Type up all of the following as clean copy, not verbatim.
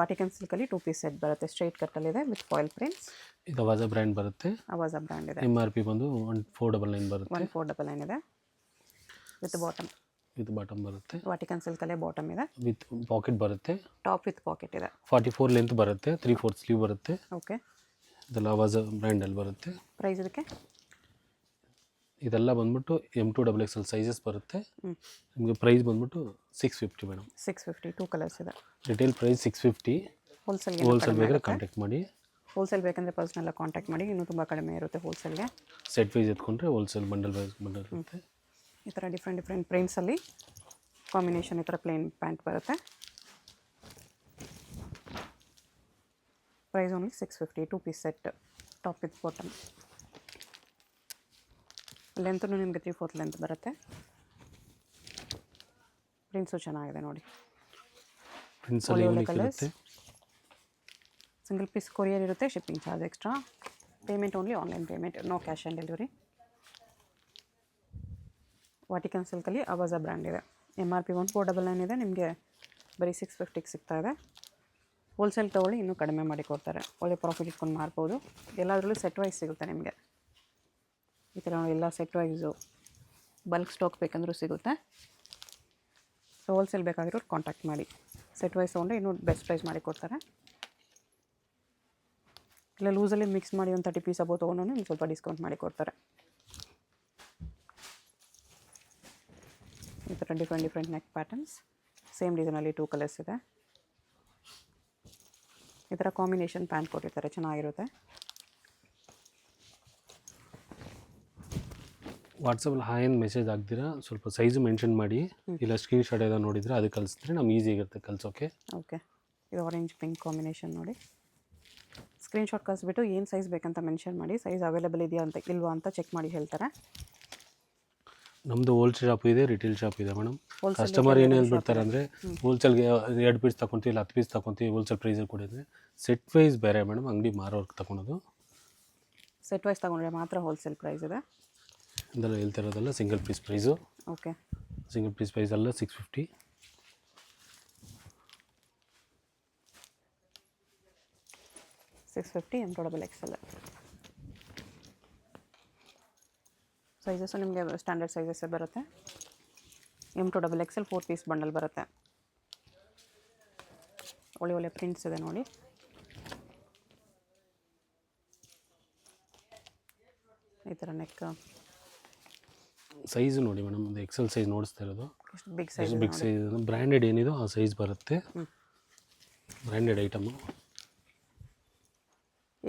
ವಾಟಿಕನ್ ಸಿಲ್ಕಲ್ಲಿ 2 piece set ಬರುತ್ತೆ. Straight ಕಟ್ಟಲ್ಲಿದೆ ವಿತ್ ಫಾಯಿಲ್ ಪ್ರಿಂಟ್ಸ್. ಇದು ಅವಾಜ ಬ್ರ್ಯಾಂಡ್ ಬರುತ್ತೆ. ಅವಾಜ ಬ್ರ್ಯಾಂಡ್ ಇದೆ. MRP ಬಂದು 1499 ಬರುತ್ತೆ. 1499 ಇದೆ ವಿತ್ ಬಾಟಮ್. ವಿತ್ ಬಾಟಮ್ ಬರುತ್ತೆ. ವಾಟಿಕನ್ ಸಿಲ್ಕಲ್ಲೇ ಬಾಟಮ್ ಇದೆ. ವಿತ್ ಪಾಕೆಟ್ ಬರುತ್ತೆ. ಟಾಪ್ ವಿತ್ ಪಾಕೆಟ್ ಇದೆ. 44 ಲೆಂತ್ ಬರುತ್ತೆ. 3/4 ಸ್ಲೀವ್ ಬರುತ್ತೆ. ಓಕೆ. ಇದೆಲ್ಲ ಅವಾಜ ಬ್ರ್ಯಾಂಡಲ್ಲಿ ಬರುತ್ತೆ. ಪ್ರೈಸ್ ಇದಕ್ಕೆ ಇದೆಲ್ಲ ಬಂದ್ಬಿಟ್ಟು M2XXL ಸೈಜಸ್ ಬರುತ್ತೆ. ನಿಮಗೆ ಪ್ರೈಸ್ ಬಂದ್ಬಿಟ್ಟು 650 ಮೇಡಮ್. 650. 2 ಕಲರ್ಸ್ ಇದೆ. Retail price 650. ಹೋಲ್ಸೇಲ್ ಬೇಕಾದ್ರೆ ಕಾಂಟ್ಯಾಕ್ಟ್ ಮಾಡಿ. ಹೋಲ್ಸೇಲ್ ಬೇಕಂದರೆ ಪರ್ಸ್ನಲ್ಲ ಕಾಂಟ್ಯಾಕ್ಟ್ ಮಾಡಿ. ಇನ್ನೂ ತುಂಬ ಕಡಿಮೆ ಇರುತ್ತೆ ಹೋಲ್ಸೇಲ್ಗೆ. ಸೆಟ್ ವೈಸ್ ಎತ್ಕೊಂಡ್ರೆ ಹೋಲ್ಸೇಲ್ ಬಂಡಲ್ ವೈಸ್ ಬಂಡಲ್ ಇರುತ್ತೆ. ಈ ಥರ ಡಿಫ್ರೆಂಟ್ ಪ್ರಿಂಟ್ಸಲ್ಲಿ ಕಾಂಬಿನೇಷನ್ ಈ ಥರ ಪ್ಲೇನ್ ಪ್ಯಾಂಟ್ ಬರುತ್ತೆ. Price only 650. 2 piece set top with bottom. ಲೆಂತೂ ನಿಮಗೆ 3/4 ಲೆಂತ್ ಬರುತ್ತೆ. ಪ್ರಿಂಟ್ಸು ಚೆನ್ನಾಗಿದೆ ನೋಡಿ. ಒಳ್ಳೆ ಕಲರ್ಸ್. ಸಿಂಗಲ್ ಪೀಸ್ ಕೊರಿಯರ್ ಇರುತ್ತೆ. Shipping charge extra. Payment only online payment. No cash on delivery. Vatican ಸಿಲ್ಕಲ್ಲಿ ಅವಾಜ ಬ್ರ್ಯಾಂಡ್ ಇದೆ. MRP 1499 ಇದೆ. ನಿಮಗೆ ಬರೀ 650ಗೆ ಸಿಗ್ತಾ ಇದೆ. ಹೋಲ್ಸೇಲ್ ತೊಗೊಳ್ಳಿ ಇನ್ನೂ ಕಡಿಮೆ ಮಾಡಿ ಕೊಡ್ತಾರೆ. ಒಳ್ಳೆ ಪ್ರಾಫಿಟ್ ಇಟ್ಕೊಂಡು ಮಾರ್ಬೋದು. ಎಲ್ಲದರಲ್ಲೂ ಸೆಟ್ ವೈಸ್ ಸಿಗುತ್ತೆ ನಿಮಗೆ. ಈ ಥರ ಎಲ್ಲ ಸೆಟ್ ವೈಸು ಬಲ್ಕ್ ಸ್ಟಾಕ್ ಬೇಕಂದ್ರೂ ಸಿಗುತ್ತೆ. ಸೊ ಹೋಲ್ಸೇಲ್ ಬೇಕಾಗಿರೋರು ಕಾಂಟ್ಯಾಕ್ಟ್ ಮಾಡಿ. ಸೆಟ್ ವೈಸ್ ತೊಗೊಂಡ್ರೆ ಇನ್ನೂ ಬೆಸ್ಟ್ ಪ್ರೈಸ್ ಮಾಡಿ ಕೊಡ್ತಾರೆ. ಇಲ್ಲ ಲೂಸಲ್ಲಿ ಮಿಕ್ಸ್ ಮಾಡಿ ಒಂದು 30 ಪೀಸ್ ಅಬೋ ತೊಗೊಂಡು ಒಂದು ಸ್ವಲ್ಪ ಡಿಸ್ಕೌಂಟ್ ಮಾಡಿ ಕೊಡ್ತಾರೆ. ಈ ಥರ ಡಿಫ್ರೆಂಟ್ ನೆಕ್ ಪ್ಯಾಟರ್ನ್ಸ್. ಸೇಮ್ ಡಿಸೈನಲ್ಲಿ 2 ಕಲರ್ಸ್ ಇದೆ. ಈ ಥರ ಕಾಂಬಿನೇಷನ್ ಪ್ಯಾಂಟ್ ಕೊಟ್ಟಿರ್ತಾರೆ. ಚೆನ್ನಾಗಿರುತ್ತೆ. ವಾಟ್ಸಪ್ಪಲ್ಲಿ ಹಾಯ್ ಅಂತ ಮೆಸೇಜ್ ಹಾಕ್ದಿರಾ ಸ್ವಲ್ಪ ಸೈಜು ಮೆನ್ಷನ್ ಮಾಡಿ. ಇಲ್ಲ ಸ್ಕ್ರೀನ್ಶಾಟ್ ಏదో ನೋಡಿದರೆ ಅದು ಕಳಿಸಿದ್ರೆ ನಮ್ಗೆ ಈಸಿಯಾಗಿರುತ್ತೆ ಕಳ್ಸೋಕ್ಕೆ. ಓಕೆ. ಇದು ಆರೆಂಜ್ ಪಿಂಕ್ ಕಾಂಬಿನೇಷನ್ ನೋಡಿ. ಸ್ಕ್ರೀನ್ಶಾಟ್ ಕಳಿಸ್ಬಿಟ್ಟು ಏನು ಸೈಜ್ ಬೇಕಂತ ಮೆನ್ಷನ್ ಮಾಡಿ. ಸೈಜ್ ಅವೈಲೇಬಲ್ ಇದೆಯಾ ಅಂತ ಇಲ್ವಾ ಅಂತ ಚೆಕ್ ಮಾಡಿ ಹೇಳ್ತಾರೆ. ನಮ್ಮದು ಹೋಲ್ಸೇಲ್ ಶಾಪ್ ಇದೆ, ರಿಟೇಲ್ ಶಾಪ್ ಇದೆ ಮೇಡಮ್. ಕಸ್ಟಮರ್ ಏನು ಹೇಳ್ಬಿಡ್ತಾರೆ ಅಂದರೆ ಹೋಲ್ಸೇಲ್ಗೆ 2 ಪೀಸ್ ತೊಗೊತೀವಿ ಇಲ್ಲ 10 ಪೀಸ್ ತೊಗೊತೀವಿ ಹೋಲ್ಸೇಲ್ ಪ್ರೈಸಲ್ಲಿ ಕೊಡಿದ್ರೆ ಸೆಟ್ ವೈಸ್ ಬೇರೆ ಮೇಡಮ್. ಅಂಗಡಿ ಮಾರೋರ್ಗೆ ತೊಗೊಳೋದು. ಸೆಟ್ ವೈಸ್ ತೊಗೊಂಡ್ರೆ ಮಾತ್ರ ಹೋಲ್ಸೇಲ್ ಪ್ರೈಸ್ ಇದೆ. ಇದೆಲ್ಲ ಹೇಳ್ತಿರೋದಲ್ಲ single piece price. Okay. Single piece price ಅಲ್ಲ 650. 650 M2XXL. ಸೈಜಸ್ಸು ನಿಮಗೆ ಸ್ಟ್ಯಾಂಡರ್ಡ್ ಸೈಜಸ್ಸೇ ಬರುತ್ತೆ. M2XXL 4 ಪೀಸ್ ಬಂಡಲ್ ಬರುತ್ತೆ. ಒಳ್ಳೆ ಪ್ರಿಂಟ್ಸ್ ಇದೆ ನೋಡಿ. ಈ ಥರ ನೆಕ್ ಸೈಜು ನೋಡಿ ಮೇಡಮ್. ಒಂದು XL ಸೈಜ್ ನೋಡಿಸ್ತಾ ಇರೋದು. Big size. Big size branded ಏನಿದೋ ಆ ಸೈಜ್ ಬರುತ್ತೆ. Branded item.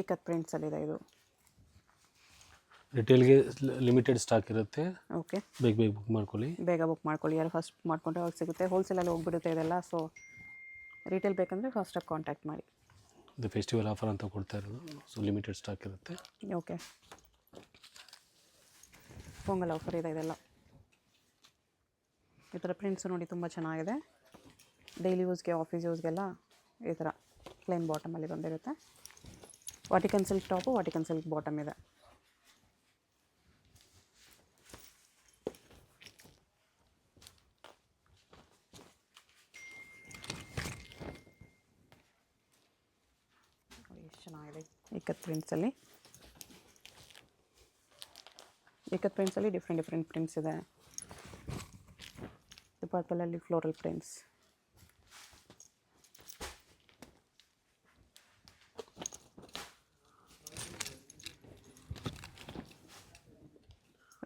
ಏಕತ್ ಪ್ರಿಂಟ್ಸಲ್ಲಿದೆ ಇದು. ರಿಟೇಲ್ಗೆ ಲಿಮಿಟೆಡ್ ಸ್ಟಾಕ್ ಇರುತ್ತೆ. ಓಕೆ. ಬೇಗ ಬುಕ್ ಮಾಡ್ಕೊಳ್ಳಿ. ಬೇಗ ಬುಕ್ ಮಾಡ್ಕೊಳ್ಳಿ. ಯಾರು ಫಸ್ಟ್ ಮಾಡ್ಕೊಂಡ್ರೆ ಅವಾಗ ಸಿಗುತ್ತೆ. ಹೋಲ್ಸೇಲಲ್ಲಿ ಹೋಗ್ಬಿಡುತ್ತೆ ಇದೆಲ್ಲ. ಸೊ ರಿಟೇಲ್ ಬೇಕಂದರೆ ಫಸ್ಟಾಗಿ ಕಾಂಟ್ಯಾಕ್ಟ್ ಮಾಡಿ. ಇದು ಫೆಸ್ಟಿವಲ್ ಆಫರ್ ಅಂತ ಕೊಡ್ತಾ ಇರೋದು. ಸೊ ಲಿಮಿಟೆಡ್ ಸ್ಟಾಕ್ ಇರುತ್ತೆ. ಓಕೆ. ಪೊಂಗಲ್ ಆಫರ್ ಇದೆ ಇದೆಲ್ಲ. ಈ ಥರ ಪ್ರಿಂಟ್ಸು ನೋಡಿ ತುಂಬ ಚೆನ್ನಾಗಿದೆ. ಡೈಲಿ ಯೂಸ್ಗೆ ಆಫೀಸ್ ಯೂಸ್ಗೆಲ್ಲ ಈ ಥರ ಪ್ಲೇನ್ ಬಾಟಮಲ್ಲಿ ಬಂದಿರುತ್ತೆ. ವಾಟಿಕನ್ ಸಿಲ್ಕ್ ಟಾಪು ವಾಟಿಕನ್ ಸಿಲ್ಕ್ ಬಾಟಮ್ ಇದೆ. ಎಷ್ಟು ಚೆನ್ನಾಗಿದೆ. ಏಕತ್ ಪ್ರಿಂಟ್ಸಲ್ಲಿ ಡಿಫ್ರೆಂಟ್ ಪ್ರಿಂಟ್ಸ್ ಇದೆ. ಪರ್ಪಲಲ್ಲಿ ಫ್ಲೋರಲ್ ಪ್ರಿಂಟ್ಸ್.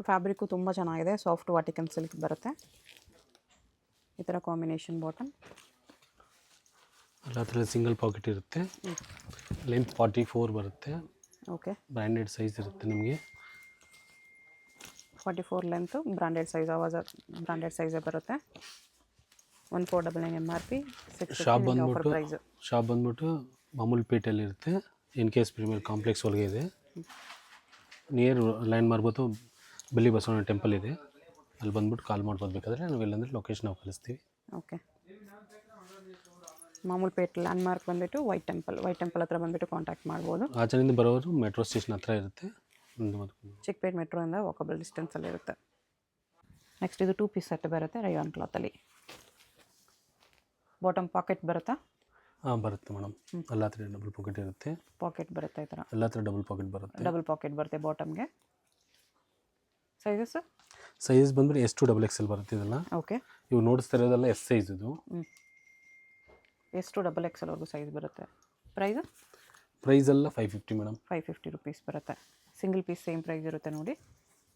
ಫ್ಯಾಬ್ರಿಕ್ಕು ತುಂಬ ಚೆನ್ನಾಗಿದೆ. ಸಾಫ್ಟ್ ವಾಟಿಕನ್ ಸಿಲ್ಕ್ ಬರುತ್ತೆ. ಈ ಥರ ಕಾಂಬಿನೇಷನ್ ಬಾಟಮ್. ಎಲ್ಲ ಥರ ಸಿಂಗಲ್ ಪಾಕೆಟ್ ಇರುತ್ತೆ. ಲೆಂತ್ 44 ಬರುತ್ತೆ. ಓಕೆ. ಬ್ರ್ಯಾಂಡೆಡ್ ಸೈಜ್ ಇರುತ್ತೆ ನಿಮಗೆ. 44 length branded size. ಅವಾಜ branded size ಬರುತ್ತೆ. 1499 MRP. ಶಾಪ್ ಬಂದ್ಬಿಟ್ಟು ಮಾಮೂಲಿ ಪೇಟೆಯಲ್ಲಿ ಇರುತ್ತೆ. NKS ಪ್ರೀಮಿಯರ್ ಕಾಂಪ್ಲೆಕ್ಸ್ ಒಳಗೆ ಇದೆ. ನಿಯರ್ ಲ್ಯಾಂಡ್ ಮಾರ್ಬೋದು ಬೆಲ್ಲಿ ಬಸವಣ್ಣ ಟೆಂಪಲ್ ಇದೆ. ಅಲ್ಲಿ ಬಂದ್ಬಿಟ್ಟು ಕಾಲ್ ಮಾಡ್ಬೋದು. ಬೇಕಾದರೆ ನಾವು ಇಲ್ಲಾಂದರೆ ಲೊಕೇಶನ್ ನಾವು ಕಳಿಸ್ತೀವಿ. ಓಕೆ. ಮಾಮೂಲು ಪೇಟೆ ಲ್ಯಾಂಡ್ ಮಾರ್ಕ್ ಬಂದುಬಿಟ್ಟು ವೈಟ್ ಟೆಂಪಲ್ ಹತ್ರ ಬಂದುಬಿಟ್ಟು ಕಾಂಟ್ಯಾಕ್ಟ್ ಮಾಡ್ಬೋದು. ಆಚೆಯಿಂದ ಬರೋರು ಮೆಟ್ರೋ ಸ್ಟೇಷನ್ ಹತ್ರ ಇರುತ್ತೆ. ಚಿಕ್ಕಪೇಟೆ ಮೆಟ್ರೋಯಿಂದ ವಾಕಬಲ್ ಡಿಸ್ಟೆನ್ಸಲ್ಲಿರುತ್ತೆ. ನೆಕ್ಸ್ಟ್ ಇದು 2 ಪೀಸ್ ಸೆಟ್ ಬರುತ್ತೆ ರಯಾನ್ ಕ್ಲಾತಲ್ಲಿ. ಬಾಟಮ್ ಪಾಕೆಟ್ ಬರುತ್ತಾ? ಹಾಂ ಬರುತ್ತೆ ಮೇಡಮ್. ಎಲ್ಲ ಥರ ಡಬಲ್ ಪಾಕೆಟ್ ಇರುತ್ತೆ. ಪಾಕೆಟ್ ಬರುತ್ತೆ ಈ ಥರ, ಎಲ್ಲ ಥರ ಡಬಲ್ ಪಾಕೆಟ್ ಬರುತ್ತೆ. ಡಬಲ್ ಪಾಕೆಟ್ ಬರುತ್ತೆ ಬಾಟಮ್ಗೆ. ಸೈಜಸ್ ಸೈಜ್ ಬಂದ್ಬಿಟ್ಟು S2 XL ಬರುತ್ತೆ ಇದೆಲ್ಲ. ಓಕೆ. ಇವು ನೋಡಿಸ್ತಾ ಇರೋದೆಲ್ಲ S ಸೈಜ್ ಇದು. ಎಷ್ಟು XXL ವರೆಗೂ ಸೈಜ್ ಬರುತ್ತೆ. ಪ್ರೈಸ್ ಎಲ್ಲ 550 ಮೇಡಮ್. 550 ರುಪೀಸ್ ಬರುತ್ತೆ. ಸಿಂಗಲ್ ಪೀಸ್ ಸೇಮ್ ಪ್ರೈಸ್ ಇರುತ್ತೆ ನೋಡಿ.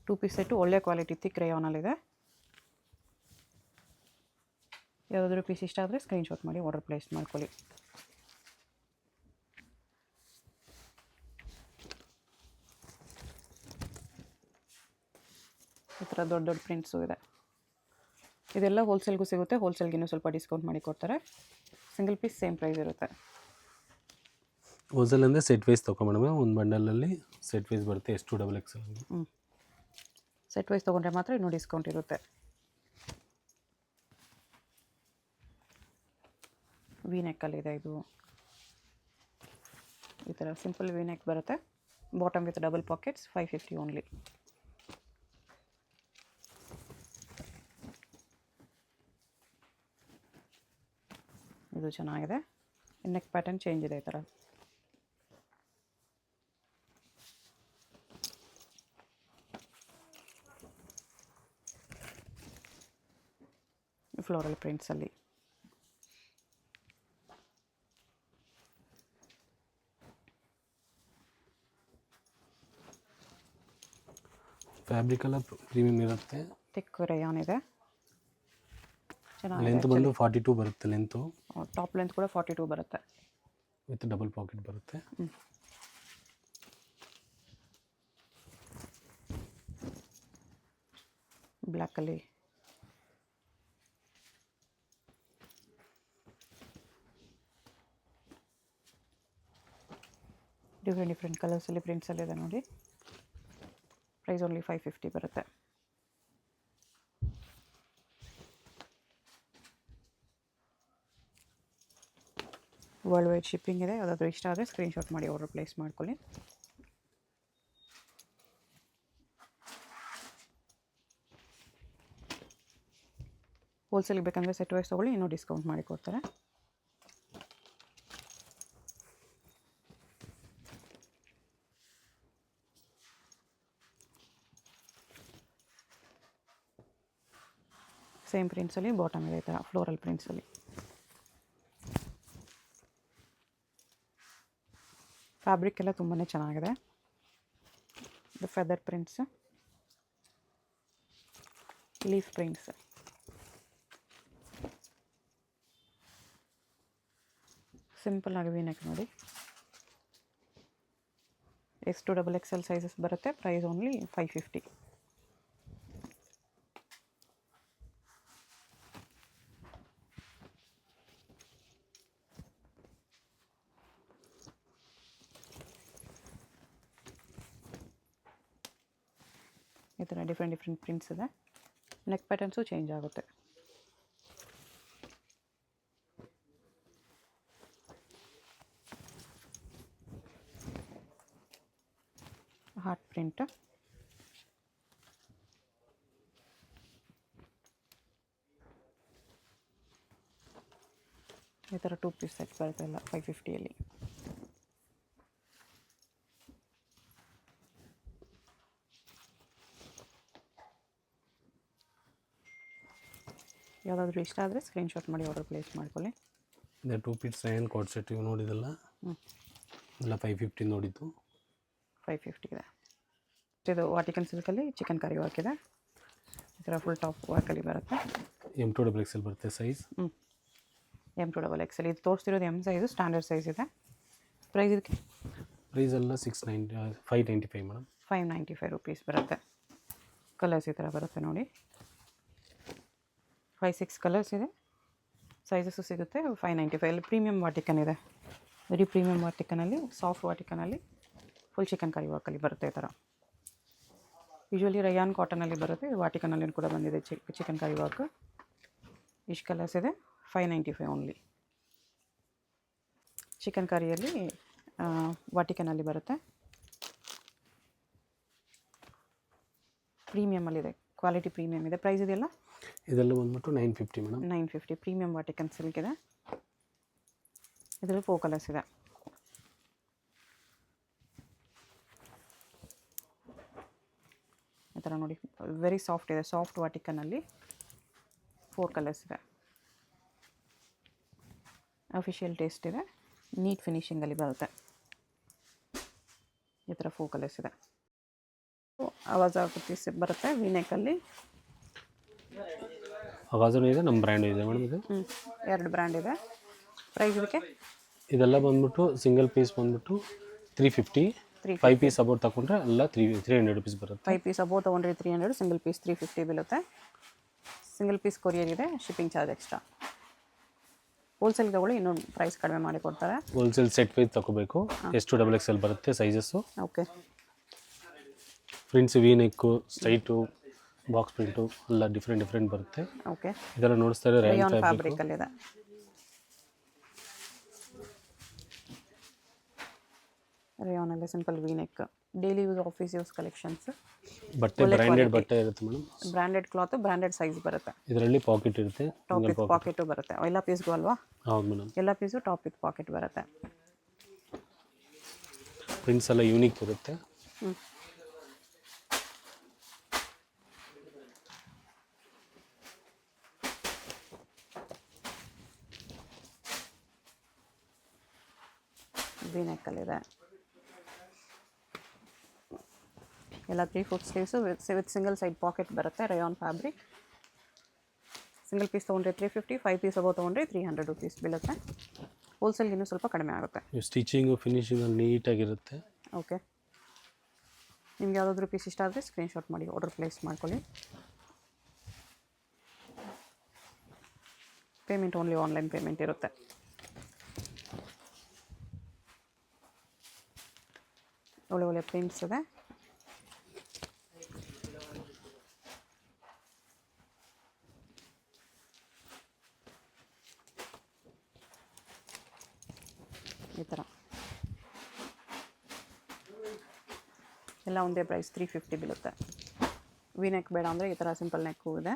2 ಪೀಸ್ ಸೆಟ್ಟು ಒಳ್ಳೆ ಕ್ವಾಲಿಟಿ ಥಿಕ್ ರೇಯಾನಲ್ಲಿದೆ. ಯಾವುದಾದ್ರೂ ಪೀಸ್ ಇಷ್ಟ ಆದರೆ ಸ್ಕ್ರೀನ್ಶಾಟ್ ಮಾಡಿ ಆರ್ಡರ್ ಪ್ಲೇಸ್ ಮಾಡ್ಕೊಳ್ಳಿ. ಈ ಥರ ದೊಡ್ಡ ದೊಡ್ಡ ಪ್ರಿಂಟ್ಸು ಇದೆ. ಇದೆಲ್ಲ ಹೋಲ್ಸೇಲ್ಗೂ ಸಿಗುತ್ತೆ. ಹೋಲ್ಸೇಲ್ಗೆ ಇನ್ನೂ ಸ್ವಲ್ಪ ಡಿಸ್ಕೌಂಟ್ ಮಾಡಿ ಕೊಡ್ತಾರೆ. ಸಿಂಗಲ್ ಪೀಸ್ ಸೇಮ್ ಪ್ರೈಸ್ ಇರುತ್ತೆ. ಹೋಲ್ಸೇಲ್ ಅಂದರೆ ಸೆಟ್ ವೈಸ್ ತೊಗೊಂಡು ಒಂದು ಬಂಡಲಲ್ಲಿ ಸೆಟ್ ವೈಸ್ ಬರುತ್ತೆ. S2 XXL. ಸೆಟ್ ವೈಸ್ ತೊಗೊಂಡ್ರೆ ಮಾತ್ರ ಇನ್ನೂ ಡಿಸ್ಕೌಂಟ್ ಇರುತ್ತೆ. ವಿ ನೆಕ್ಕಲ್ಲಿದೆ ಇದು. ಈ ಥರ ಸಿಂಪಲ್ ವಿ ನೆಕ್ ಬರುತ್ತೆ. Bottom with double pockets 550 only. ಇದು ಚೆನ್ನಾಗಿದೆ. ನೆಕ್ ಪ್ಯಾಟರ್ನ್ ಚೇಂಜ್ ಇದೆ ಈ ಥರ. ಫ್ಲೋರಲ್ ಪ್ರಿಂಟ್ಸಲ್ಲಿ ಫ್ಯಾಬ್ರಿಕ್ ಎಲ್ಲ ಪ್ರೀಮಿಯಂ ಇರುತ್ತೆ. ಥಿಕ್ ರೇಯಾನ್ ಇದೆ. ಚೆನ್ನಾಗಿದೆ. ಲೆಂತ್ ಬಂದು 42 ಬರುತ್ತೆ. ಲೆಂತು ಟಾಪ್ ಲೆಂತ್ ಕೂಡ 42 ಬರುತ್ತೆ. ವಿತ್ ಡಬಲ್ ಪಾಕೆಟ್ ಬರುತ್ತೆ. ಬ್ಲ್ಯಾಕಲ್ಲಿ ಡಿಫ್ರೆಂಟ್ ಕಲರ್ಸಲ್ಲಿ ಪ್ರಿಂಟ್ಸಲ್ಲಿದೆ ನೋಡಿ. ಪ್ರೈಸ್ ಓನ್ಲಿ 550 ಬರುತ್ತೆ. ವರ್ಲ್ಡ್ ವೈಡ್ ಶಿಪ್ಪಿಂಗ್ ಇದೆ. ಯಾವುದಾದ್ರೂ ಇಷ್ಟ ಆದರೆ ಸ್ಕ್ರೀನ್ಶಾಟ್ ಮಾಡಿ ಆರ್ಡರ್ ಪ್ಲೇಸ್ ಮಾಡ್ಕೊಳ್ಳಿ. ಹೋಲ್ಸೇಲ್ಗೆ ಬೇಕಂದರೆ ಸೆಟ್ ವೈಸ್ ತೊಗೊಳ್ಳಿ, ಇನ್ನೂ ಡಿಸ್ಕೌಂಟ್ ಮಾಡಿ ಕೊಡ್ತಾರೆ. ಸೇಮ್ ಪ್ರಿಂಟ್ಸಲ್ಲಿ ಬಾಟಮ್ ಇದೆ ಈ ಥರ ಫ್ಲೋರಲ್ ಪ್ರಿಂಟ್ಸಲ್ಲಿ. ಫ್ಯಾಬ್ರಿಕ್ ಎಲ್ಲ ತುಂಬಾ ಚೆನ್ನಾಗಿದೆ. ಇದು feather prints, leaf prints. Simple ಆಗಿ ವಿ ನೆಕ್ ನೋಡಿ. S2 XXL ಸೈಜಸ್ ಬರುತ್ತೆ. Price only 550. ಈ ಥರ ಡಿಫ್ರೆಂಟ್ ಪ್ರಿಂಟ್ಸ್ ಇದೆ. ನೆಕ್ ಪ್ಯಾಟರ್ನ್ಸು ಚೇಂಜ್ ಆಗುತ್ತೆ. ಹಾರ್ಟ್ ಪ್ರಿಂಟ್, ಈ ಥರ 2 ಪೀಸ್ ಸೆಟ್ ಬರುತ್ತೆ ಎಲ್ಲ 550ಯಲ್ಲಿ. ಯಾವುದಾದ್ರೂ ಇಷ್ಟ ಆದರೆ ಸ್ಕ್ರೀನ್ಶಾಟ್ ಮಾಡಿ ಆರ್ಡರ್ ಪ್ಲೇಸ್ ಮಾಡ್ಕೊಳ್ಳಿ. ಇದೆ 2 ಪೀಸ್ ರಯಾನ್ ಕೋಟ್ ಸೆಟ್ ಇವು ನೋಡಿದಲ್ಲ ಎಲ್ಲ 550 ನೋಡಿದ್ದು. 550 ಇದೆ. ಇದು ವಾಟಿಕನ್ ಸಿಲ್ಕಲ್ಲಿ ಚಿಕನ್ ಕರಿ ವರ್ಕ್ ಇದೆ. ಈ ಥರ ಫುಲ್ ಟಾಪ್ ವರ್ಕಲ್ಲಿ ಬರುತ್ತೆ. M2 XXL ಬರುತ್ತೆ ಸೈಜ್. M2 XXL. ಇದು ತೋರಿಸ್ತಿರೋದು M ಸೈಜು, ಸ್ಟ್ಯಾಂಡರ್ಡ್ ಸೈಜ್ ಇದೆ. ಪ್ರೈಸ್ ಇದಕ್ಕೆ ಪ್ರೈಸ್ ಎಲ್ಲ 595 ಮೇಡಮ್. 595 ರುಪೀಸ್ ಬರುತ್ತೆ. ಕಲರ್ಸ್ ಈ ಥರ ಬರುತ್ತೆ ನೋಡಿ. 5-6 ಕಲರ್ಸ್ ಇದೆ. ಸೈಜಸ್ಸು ಸಿಗುತ್ತೆ. 595. ಅಲ್ಲಿ ಪ್ರೀಮಿಯಮ್ ವಾಟಿಕನ್ ಇದೆ. ವೆರಿ ಪ್ರೀಮಿಯಮ್ ವಾಟಿಕನಲ್ಲಿ, ಸಾಫ್ಟ್ ವಾಟಿಕನಲ್ಲಿ ಫುಲ್ ಚಿಕನ್ ಕರಿ ವರ್ಕಲ್ಲಿ ಬರುತ್ತೆ ಈ ಥರ. ಯೂಶ್ವಲಿ ರಯಾನ್ ಕಾಟನಲ್ಲಿ ಬರುತ್ತೆ. ವಾಟಿಕನಲ್ಲಿ ಕೂಡ ಬಂದಿದೆ ಚಿಕನ್ ಕರಿ ವರ್ಕ್. ಇಷ್ಟು ಕಲರ್ಸ್ ಇದೆ. 595 ಓನ್ಲಿ. ಚಿಕನ್ ಕರಿಯಲ್ಲಿ ವಾಟಿಕನಲ್ಲಿ ಬರುತ್ತೆ. ಪ್ರೀಮಿಯಮಲ್ಲಿದೆ, ಕ್ವಾಲಿಟಿ ಪ್ರೀಮಿಯಮ್ ಇದೆ. ಪ್ರೈಸ್ ಇದೆಯಲ್ಲ ಇದೆಲ್ಲ ಬಂದ್ಬಿಟ್ಟು 950 ಮೇಡಮ್. 950. ಪ್ರೀಮಿಯಮ್ ವಾಟಿಕನ್ ಸಿಲ್ಕ್ ಇದೆ. ಇದರಲ್ಲಿ 4 ಕಲರ್ಸ್ ಇದೆ. ಈ ಥರ ನೋಡಿ, ವೆರಿ ಸಾಫ್ಟ್ ಇದೆ, ಸಾಫ್ಟ್ ವಾಟಿಕನಲ್ಲಿ 4 ಕಲರ್ಸ್ ಇದೆ. ಅಫಿಷಿಯಲ್ ಟೇಸ್ಟ್ ಇದೆ, ನೀಟ್ ಫಿನಿಷಿಂಗಲ್ಲಿ ಬರುತ್ತೆ. ಈ ಥರ 4 ಕಲರ್ಸ್ ಇದೆ. ಆವಾಜ ಕುರ್ತೀಸ್ ಬರುತ್ತೆ ವಿನೆಕಲ್ಲಿ. ಆವಾಜನೂ ಇದೆ, ನಮ್ಮ ಬ್ರ್ಯಾಂಡ್ ಇದೆ ಮೇಡಮ್. ಇದು 2 ಬ್ರ್ಯಾಂಡ್ ಇದೆ. ಪ್ರೈಸ್ ಇದಕ್ಕೆ ಇದೆಲ್ಲ ಬಂದ್ಬಿಟ್ಟು ಸಿಂಗಲ್ ಪೀಸ್ ಬಂದ್ಬಿಟ್ಟು 350. 5 ಪೀಸ್ ಅಬೌಟ್ ತಗೊಂಡ್ರೆ ಎಲ್ಲ 300 ರುಪೀಸ್ ಬರುತ್ತೆ. 5 ಪೀಸ್ ಅಬೌಟ್ ತೊಗೊಂಡ್ರೆ 300, ಸಿಂಗಲ್ ಪೀಸ್ 350 ಬೀಳುತ್ತೆ. ಸಿಂಗಲ್ ಪೀಸ್ ಕೊರಿಯರ್ ಇದೆ, ಶಿಪ್ಪಿಂಗ್ ಚಾರ್ಜ್ ಎಕ್ಸ್ಟ್ರಾ. ಹೋಲ್ಸೇಲ್ ತಗೊಳ್ಳಿ ಇನ್ನೂ ಪ್ರೈಸ್ ಕಡಿಮೆ ಮಾಡಿ ಕೊಡ್ತಾರೆ. ಹೋಲ್ಸೇಲ್ ಸೆಟ್ ವೈಸ್ ತಗೋಬೇಕು. ಎಷ್ಟು XXL ಬರುತ್ತೆ sizes. Okay. Prints V neck, straight, box print ಎಲ್ಲ ಡಿಫ್ರೆಂಟ್ ಬರುತ್ತೆ. ಓಕೆ. ಇದೆಲ್ಲ ನೋಡಿಸ್ತಾರೆ ರೇಯಾನ್ ಫ್ಯಾಬ್ರಿಕಲ್ಲಿದೆ. ರೇಯಾನಲ್ಲಿ simple V neck, daily use, office use collections. ಬಟ್ಟೆ ಬ್ರ್ಯಾಂಡೆಡ್ ಬಟ್ಟೆ ಇರುತ್ತೆ madam. Branded cloth, branded size ಬರುತ್ತೆ. ಇದರಲ್ಲಿ ಪಾಕೆಟ್ ಇರುತ್ತೆ, ಟಾಪ್ ವಿತ್ ಪಾಕೆಟು ಬರುತ್ತೆ. ಎಲ್ಲ ಪೀಸ್ಗೂ ಅಲ್ವಾ? ಹೌದು ಮೇಡಮ್. ಎಲ್ಲ ಪೀಸು ಟಾಪ್ ವಿತ್ ಪಾಕೆಟ್ ಬರುತ್ತೆ. ಪ್ರಿಂಟ್ಸ್ ಎಲ್ಲ ಯೂನಿಕ್ ಇರುತ್ತೆ. ವಿ ನೆಕ್ಕಲ್ಲಿದೆ. ಎಲ್ಲ 3/4 sleeves with single side pocket ಬರುತ್ತೆ. Rayon fabric. ಸಿಂಗಲ್ ಪೀಸ್ ತೊಗೊಂಡ್ರೆ 350, 5 ಪೀಸ್ ಅಬೌಟ್ ತೊಗೊಂಡ್ರೆ 300 ರುಪೀಸ್ ಬೀಳುತ್ತೆ. ಹೋಲ್ಸೇಲ್ಗೆ ಇನ್ನೂ ಸ್ವಲ್ಪ ಕಡಿಮೆ ಆಗುತ್ತೆ. ಸ್ಟಿಚಿಂಗು ಫಿನಿಶಿಂಗ್ ನೀಟಾಗಿರುತ್ತೆ. ಓಕೆ. ನಿಮ್ಗೆ ಯಾವುದಾದ್ರೂ ಪೀಸ್ ಇಷ್ಟ ಆದರೆ ಸ್ಕ್ರೀನ್ಶಾಟ್ ಮಾಡಿ ಆರ್ಡರ್ ಪ್ಲೇಸ್ ಮಾಡ್ಕೊಳ್ಳಿ. ಪೇಮೆಂಟ್ ಓನ್ಲಿ ಆನ್ಲೈನ್ ಪೇಮೆಂಟ್ ಇರುತ್ತೆ. ಒಳ್ಳೆ ಪ್ರಿಂಟ್ಸ್ ಇದೆ. ಈ ಥರ ಎಲ್ಲ ಒಂದೇ ಪ್ರೈಸ್ 350 ಬೀಳುತ್ತೆ. ವಿ ನೆಕ್ ಬೇಡ ಅಂದರೆ ಈ ಥರ ಸಿಂಪಲ್ ನೆಕ್ಕು ಇದೆ.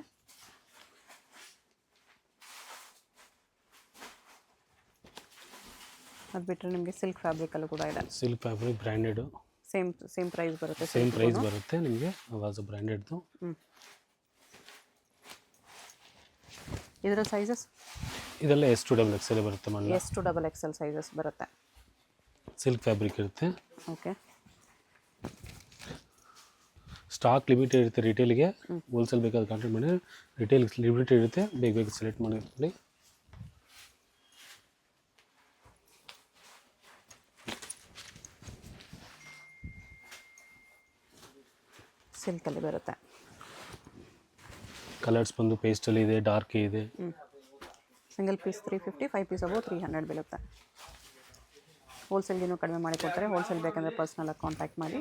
ಅದು ಬಿಟ್ಟರೆ ನಿಮಗೆ ಸಿಲ್ಕ್ ಫ್ಯಾಬ್ರಿಕಲ್ಲೂ ಕೂಡ ಇದೆ. Silk fabric branded, same price ಬರುತ್ತೆ. ಸೇಮ್ ಪ್ರೈಸ್ ಬರುತ್ತೆ ನಿಮಗೆ. ಆವಾಜ್ ಬ್ರ್ಯಾಂಡೆಡ್ದು. ಇದರ ಸೈಜಸ್ ಇದೆಲ್ಲ S2XL ಬರುತ್ತೆ ಮೇಡಮ್. S2XL ಸೈಜಸ್ ಬರುತ್ತೆ. ಸಿಲ್ಕ್ ಫ್ಯಾಬ್ರಿಕ್ ಇರುತ್ತೆ. ಓಕೆ. ಸ್ಟಾಕ್ ಲಿಮಿಟೆಡ್ ಇರುತ್ತೆ ರಿಟೇಲ್ಗೆ. ಹೋಲ್ಸೇಲ್ ಬೇಕಾದ್ರೆ ಕಾಂಟ್ಯಾಕ್ಟ್ ಮಾಡಿ. ರಿಟೇಲ್ ಲಿಮಿಟೆಡ್ ಇರುತ್ತೆ, ಬೇಗ ಸೆಲೆಕ್ಟ್ ಮಾಡಿ. ಸಿಲ್ಕಲ್ಲಿ ಬರುತ್ತೆ. ಕಲರ್ಸ್ ಬಂದು ಪೇಸ್ಟಲ್ಲಿ ಇದೆ, ಡಾರ್ಕ್ ಇದೆ. ಸಿಂಗಲ್ ಪೀಸ್ 350, 5 ಪೀಸ್ ಅಬೌಟ್ 300 ಬೀಳುತ್ತೆ. ಹೋಲ್ಸೇಲ್ಗಿನ್ನೂ ಕಡಿಮೆ ಮಾಡಿ ಕೊಡ್ತಾರೆ. ಹೋಲ್ಸೇಲ್ ಬೇಕಂದರೆ ಪರ್ಸ್ನಲಾಗಿ ಕಾಂಟ್ಯಾಕ್ಟ್ ಮಾಡಿ.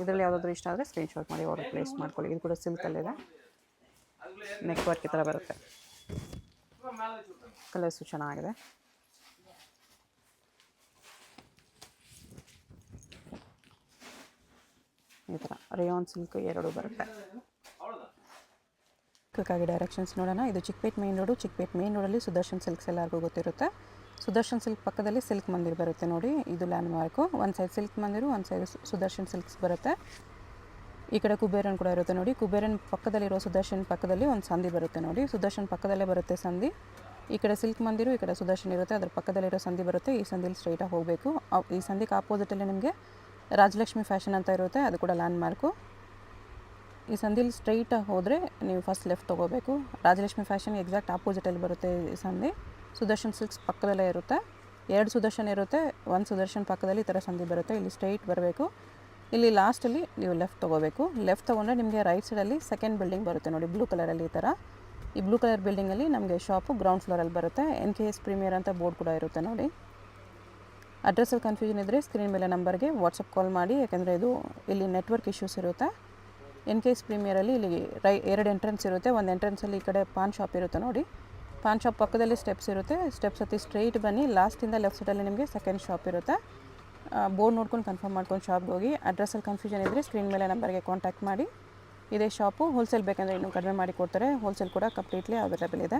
ಇದರಲ್ಲಿ ಯಾವುದಾದ್ರೂ ಇಷ್ಟ ಆದರೆ ಸ್ಕ್ರೀನ್ಶಾಟ್ ಮಾಡಿ ಆರ್ಡರ್ ಪ್ಲೇಸ್ ಮಾಡ್ಕೊಳ್ಳಿ. ಇದು ಕೂಡ ಸಿಲ್ಕಲ್ಲಿದೆ. ನೆಕ್ ವರ್ಕ್ ಈ ಥರ ಬರುತ್ತೆ. ಕಲರ್ಸು ಚೆನ್ನಾಗಿದೆ. ಈ ಥರ ರೇಯಾನ್ ಸಿಲ್ಕ್ 2 ಬರುತ್ತೆ. ಕ್ವಿಕ್ಕಾಗಿ ಡೈರೆಕ್ಷನ್ಸ್ ನೋಡೋಣ. ಇದು Chickpet main road. Chickpet main ರೋಡಲ್ಲಿ ಸುದರ್ಶನ್ ಸಿಲ್ಕ್ಸ್ ಎಲ್ಲರಿಗೂ ಗೊತ್ತಿರುತ್ತೆ. ಸುದರ್ಶನ್ ಸಿಲ್ಕ್ ಪಕ್ಕದಲ್ಲಿ ಸಿಲ್ಕ್ ಮಂದಿರ್ ಬರುತ್ತೆ ನೋಡಿ. ಇದು ಲ್ಯಾಂಡ್ ಮಾರ್ಕು. ಒಂದು ಸೈಡ್ ಸಿಲ್ಕ್ ಮಂದಿರು, ಒಂದು ಸೈಡ್ ಸುದರ್ಶನ್ ಸಿಲ್ಕ್ಸ್ ಬರುತ್ತೆ. ಈ ಕಡೆ ಕುಬೇರನ್ ಕೂಡ ಇರುತ್ತೆ ನೋಡಿ. ಕುಬೇರನ್ ಪಕ್ಕದಲ್ಲಿರೋ ಸುದರ್ಶನ್ ಪಕ್ಕದಲ್ಲಿ ಒಂದು ಸಂಧಿ ಬರುತ್ತೆ ನೋಡಿ. ಸುದರ್ಶನ್ ಪಕ್ಕದಲ್ಲೇ ಬರುತ್ತೆ ಸಂಧಿ. ಈ ಕಡೆ ಸಿಲ್ಕ್ ಮಂದಿರು, ಈ ಕಡೆ ಸುದರ್ಶನ್ ಇರುತ್ತೆ. ಅದ್ರ ಪಕ್ಕದಲ್ಲಿರೋ ಸಂಧಿ ಬರುತ್ತೆ. ಈ ಸಂಧಿಲಿ ಸ್ಟ್ರೈಟಾಗಿ ಹೋಗಬೇಕು. ಈ ಸಂಧಿಗೆ ಆಪೋಸಿಟಲ್ಲಿ ನಿಮಗೆ ರಾಜಲಕ್ಷ್ಮಿ ಫ್ಯಾಷನ್ ಅಂತ ಇರುತ್ತೆ, ಅದು ಕೂಡ ಲ್ಯಾಂಡ್ ಮಾರ್ಕು. ಈ ಸಂಧಿಲಿ ಸ್ಟ್ರೈಟಾಗಿ ಹೋದರೆ ನೀವು ಫಸ್ಟ್ ಲೆಫ್ಟ್ ತೊಗೋಬೇಕು. ರಾಜಲಕ್ಷ್ಮಿ ಫ್ಯಾಷನ್ ಎಕ್ಸಾಕ್ಟ್ ಆಪೋಸಿಟಲ್ಲಿ ಬರುತ್ತೆ ಈ ಸಂಧಿ. ಸುದರ್ಶನ್ ಸಿಲ್ಕ್ಸ್ ಪಕ್ಕದಲ್ಲೇ ಇರುತ್ತೆ. 2 ಸುದರ್ಶನ್ ಇರುತ್ತೆ, ಒಂದು ಸುದರ್ಶನ್ ಪಕ್ಕದಲ್ಲಿ ಈ ಥರ ಸಂಧಿ ಬರುತ್ತೆ. ಇಲ್ಲಿ ಸ್ಟ್ರೈಟ್ ಬರಬೇಕು. ಇಲ್ಲಿ ಲಾಸ್ಟಲ್ಲಿ ನೀವು ಲೆಫ್ಟ್ ತೊಗೋಬೇಕು. ಲೆಫ್ಟ್ ತೊಗೊಂಡ್ರೆ ನಿಮಗೆ ರೈಟ್ ಸೈಡಲ್ಲಿ ಸೆಕೆಂಡ್ ಬಿಲ್ಡಿಂಗ್ ಬರುತ್ತೆ ನೋಡಿ, ಬ್ಲೂ ಕಲರಲ್ಲಿ ಈ ಥರ. ಈ ಬ್ಲೂ ಕಲರ್ ಬಿಲ್ಡಿಂಗಲ್ಲಿ ನಮಗೆ ಶಾಪು ಗ್ರೌಂಡ್ ಫ್ಲೋರಲ್ಲಿ ಬರುತ್ತೆ. NKS ಪ್ರೀಮಿಯರ್ ಅಂತ ಬೋರ್ಡ್ ಕೂಡ ಇರುತ್ತೆ ನೋಡಿ. ಅಡ್ರೆಸ್ಸಲ್ಲಿ ಕನ್ಫ್ಯೂಷನ್ ಇದ್ದರೆ ಸ್ಕ್ರೀನ್ ಮೇಲೆ ನಂಬರ್ಗೆ ವಾಟ್ಸಪ್ ಕಾಲ್ ಮಾಡಿ, ಯಾಕೆಂದರೆ ಇದು ಇಲ್ಲಿ ನೆಟ್ವರ್ಕ್ ಇಶ್ಯೂಸ್ ಇರುತ್ತೆ. NKS ಪ್ರೀಮಿಯರಲ್ಲಿ ಇಲ್ಲಿ 2 ಎಂಟ್ರೆನ್ಸ್ ಇರುತ್ತೆ. ಒಂದು ಎಂಟ್ರೆನ್ಸಲ್ಲಿ ಈ ಕಡೆ ಪಾನ್ ಶಾಪ್ ಇರುತ್ತೆ ನೋಡಿ. ಪಾನ್ ಶಾಪ್ ಪಕ್ಕದಲ್ಲಿ ಸ್ಟೆಪ್ಸ್ ಇರುತ್ತೆ. ಸ್ಟೆಪ್ಸ್ ಹತ್ತಿ ಸ್ಟ್ರೈಟ್ ಬನ್ನಿ. ಲಾಸ್ಟಿಂದ ಲೆಫ್ಟ್ ಸೈಡಲ್ಲಿ ನಿಮಗೆ ಸೆಕೆಂಡ್ ಶಾಪ್ ಇರುತ್ತೆ. ಬೋರ್ಡ್ ನೋಡ್ಕೊಂಡು ಕನ್ಫರ್ಮ್ ಮಾಡ್ಕೊಂಡು ಶಾಪ್ಗೆ ಹೋಗಿ. ಅಡ್ರೆಸ್ಸಲ್ಲಿ ಕನ್ಫ್ಯೂಷನ್ ಇದ್ದರೆ ಸ್ಕ್ರೀನ್ ಮೇಲೆ ನಂಬರ್ಗೆ ಕಾಂಟ್ಯಾಕ್ಟ್ ಮಾಡಿ. ಇದೇ ಶಾಪು. ಹೋಲ್ಸೇಲ್ ಬೇಕಂದರೆ ಇನ್ನೂ ಕಡಿಮೆ ಮಾಡಿ ಕೊಡ್ತಾರೆ. ಹೋಲ್ಸೇಲ್ ಕೂಡ ಕಂಪ್ಲೀಟ್ಲಿ ಅವೈಲೇಬಲ್ ಇದೆ.